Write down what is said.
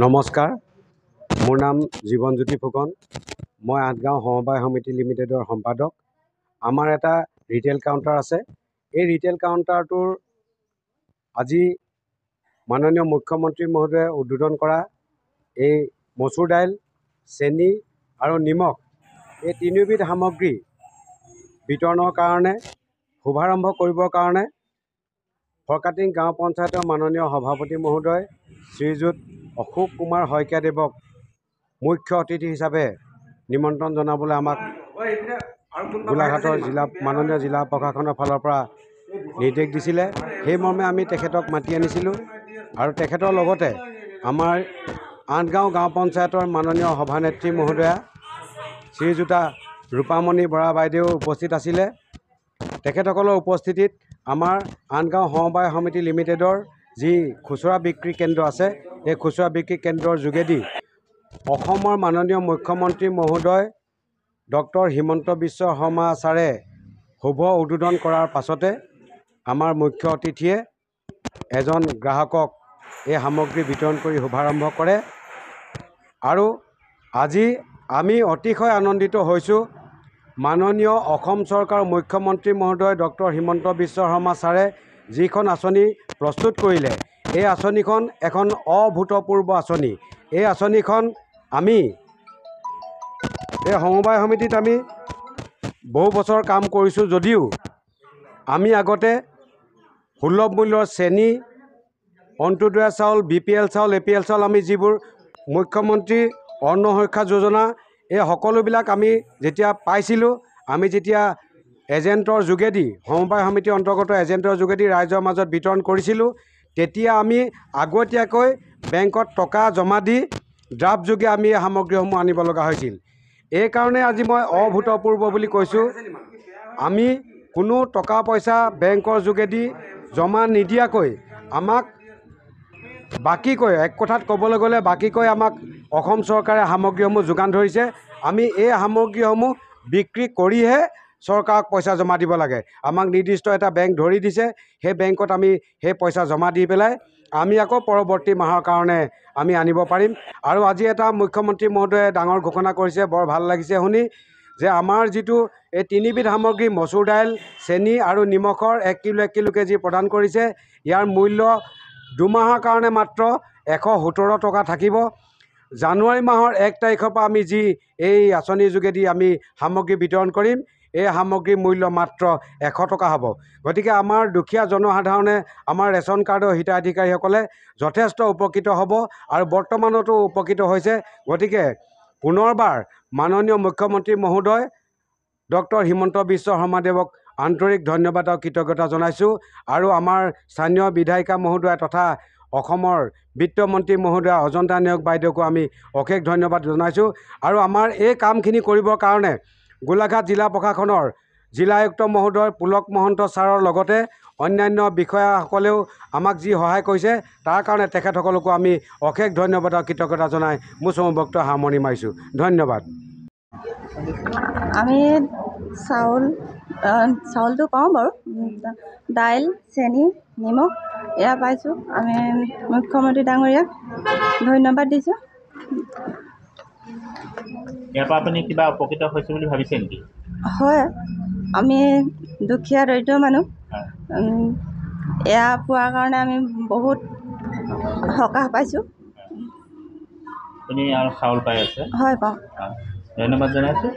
নমস্কাৰ, মোৰ নাম জীৱনজ্যোতি ফুকন। মই আঠগাঁও সমবায় সমিতি লিমিটেডৰ সম্পাদক। আমাৰ এটা ৰিটেইল কাউণ্টাৰ আছে। এই ৰিটেইল কাউণ্টাৰটোৰ আজি মাননীয় মুখ্যমন্ত্ৰী মহোদয়ে উদ্বোধন কৰা এই মচুৰ দাইল, চেনি আৰু নিমখ এই তিনিওবিধ সামগ্ৰী বিতৰণৰ কাৰণে শুভাৰম্ভ কৰিবৰ কাৰণে ফৰকাটিং গাঁও পঞ্চায়তৰ মাননীয় সভাপতি মহোদয় শ্ৰীযুত অশোক কুমাৰ শইকীয়াদেৱক মুখ্য অতিথি হিচাপে নিমন্ত্ৰণ জনাবলৈ আমাক গোলাঘাটৰ মাননীয় জিলা প্ৰশাসনৰ ফালৰ পৰা নিৰ্দেশ দিছিলে। সেইমৰ্মে আমি তেখেতক মাতি আনিছিলোঁ আৰু তেখেতৰ লগতে আমাৰ আঠগাঁও গাঁও পঞ্চায়তৰ মাননীয় সভানেত্ৰী মহোদয়া শ্ৰীযুতা ৰূপামণি বৰা বাইদেউ উপস্থিত আছিলে। তেখেতসকলৰ উপস্থিতিত আমাৰ আঠগাঁও সমবায় সমিতি লিমিটেডৰ যি খুচুৰা বিক্ৰী কেন্দ্ৰ আছে, এই খুচুৰা বিক্ৰী কেন্দ্ৰৰ যোগেদি অসমৰ মাননীয় মুখ্যমন্ত্ৰী মহোদয় ডক্টৰ হিমন্ত বিশ্ব শৰ্মা ছাৰে শুভ উদ্বোধন কৰাৰ পাছতে আমাৰ মুখ্য অতিথিয়ে এজন গ্ৰাহকক এই সামগ্ৰী বিতৰণ কৰি শুভাৰম্ভ কৰে। আৰু আজি আমি অতিশয় আনন্দিত হৈছোঁ। মাননীয় অসম চৰকাৰৰ মুখ্যমন্ত্ৰী মহোদয় ডক্টৰ হিমন্ত বিশ্ব শৰ্মা ছাৰে যিখন আঁচনি প্ৰস্তুত কৰিলে, এই আঁচনিখন এখন অভূতপূৰ্ব আঁচনি। এই আঁচনিখন আমি এই সমবায় সমিতিত আমি বহু বছৰ কাম কৰিছোঁ যদিও আমি আগতে সুলভ মূল্যৰ চেনি, অন্ত্যোদয় চাউল, BPL চাউল, APL চাউল, আমি যিবোৰ মুখ্যমন্ত্ৰী অন্ন সুৰক্ষা যোজনা এই সকলোবিলাক আমি যেতিয়া পাইছিলোঁ, আমি যেতিয়া এজেণ্টৰ যোগেদি সমবায় সমিতিৰ অন্তৰ্গত এজেণ্টৰ যোগেদি ৰাইজৰ মাজত বিতৰণ কৰিছিলোঁ, তেতিয়া আমি আগতীয়াকৈ বেংকত টকা জমা দি ড্ৰাফ্টযোগে আমি এই সামগ্ৰীসমূহ আনিব লগা হৈছিল। এইকাৰণে আজি মই অভূতপূৰ্ব বুলি কৈছোঁ। আমি কোনো টকা পইচা বেংকৰ যোগেদি জমা নিদিয়াকৈ আমাক বাকীকৈ, এক কথাত ক'বলৈ গ'লে বাকীকৈ আমাক অসম চৰকাৰে সামগ্ৰীসমূহ যোগান ধৰিছে। আমি এই সামগ্ৰীসমূহ বিক্ৰী কৰিহে চৰকাৰক পইচা জমা দিব লাগে। আমাক নিৰ্দিষ্ট এটা বেংক ধৰি দিছে, সেই বেংকত আমি সেই পইচা জমা দি পেলাই আমি আকৌ পৰৱৰ্তী মাহৰ কাৰণে আমি আনিব পাৰিম। আৰু আজি এটা মুখ্যমন্ত্ৰী মহোদয়ে ডাঙৰ ঘোষণা কৰিছে, বৰ ভাল লাগিছে শুনি, যে আমাৰ যিটো এই তিনিবিধ সামগ্ৰী মচুৰ দাইল, চেনি আৰু নিমখৰ 1 কিলো 1 কিলোকৈ যি প্ৰদান কৰিছে, ইয়াৰ মূল্য 2 মাহৰ কাৰণে মাত্ৰ 117 টকা থাকিব। জানুৱাৰী মাহৰ 1 তাৰিখৰ পৰা আমি যি এই আঁচনিৰ যোগেদি আমি সামগ্ৰী বিতৰণ কৰিম, এই সামগ্ৰীৰ মূল্য মাত্ৰ 100 টকা হ'ব। গতিকে আমাৰ দুখীয়া জনসাধাৰণে, আমাৰ ৰেচন কাৰ্ডৰ হিতাধিকাৰীসকলে যথেষ্ট উপকৃত হ'ব আৰু বৰ্তমানতো উপকৃত হৈছে। গতিকে পুনৰবাৰ মাননীয় মুখ্যমন্ত্ৰী মহোদয় ডক্টৰ হিমন্ত বিশ্ব শৰ্মাদেৱক আন্তৰিক ধন্যবাদ আৰু কৃতজ্ঞতা জনাইছোঁ। আৰু আমাৰ স্থানীয় বিধায়িকা মহোদয়া তথা অসমৰ বিত্তমন্ত্ৰী মহোদয়া অজন্তা নেওগ বাইদেউকো আমি অশেষ ধন্যবাদ জনাইছোঁ। আৰু আমাৰ এই কামখিনি কৰিবৰ কাৰণে গোলাঘাট জিলা প্ৰশাসনৰ জিলা আয়ুক্ত মহোদয় পুলক মহন্ত ছাৰৰ লগতে অন্যান্য বিষয়াসকলেও আমাক যি সহায় কৰিছে, তাৰ কাৰণে তেখেতসকলকো আমি অশেষ ধন্যবাদ আৰু কৃতজ্ঞতা জনাই মোৰ চমু বক্তব্য সামৰণি মাৰিছোঁ। ধন্যবাদ। আমি চাউলটো পাওঁ বাৰু, দাইল, চেনি, নিমখ এয়া পাইছোঁ। আমি মুখ্যমন্ত্ৰী ডাঙৰীয়াক ধন্যবাদ দিছোঁ। ইয়াৰ পৰা আপুনি কিবা উপকৃত হৈছে বুলি ভাবিছে নেকি? হয়, আমি দুখীয়া দৰিদ্ৰ মানুহ, এয়া পোৱাৰ কাৰণে আমি বহুত সকাহ পাইছোঁ। আপুনি আৰু চাউল পাই আছে? হয়, পাওঁ। ধন্যবাদ জনাইছোঁ।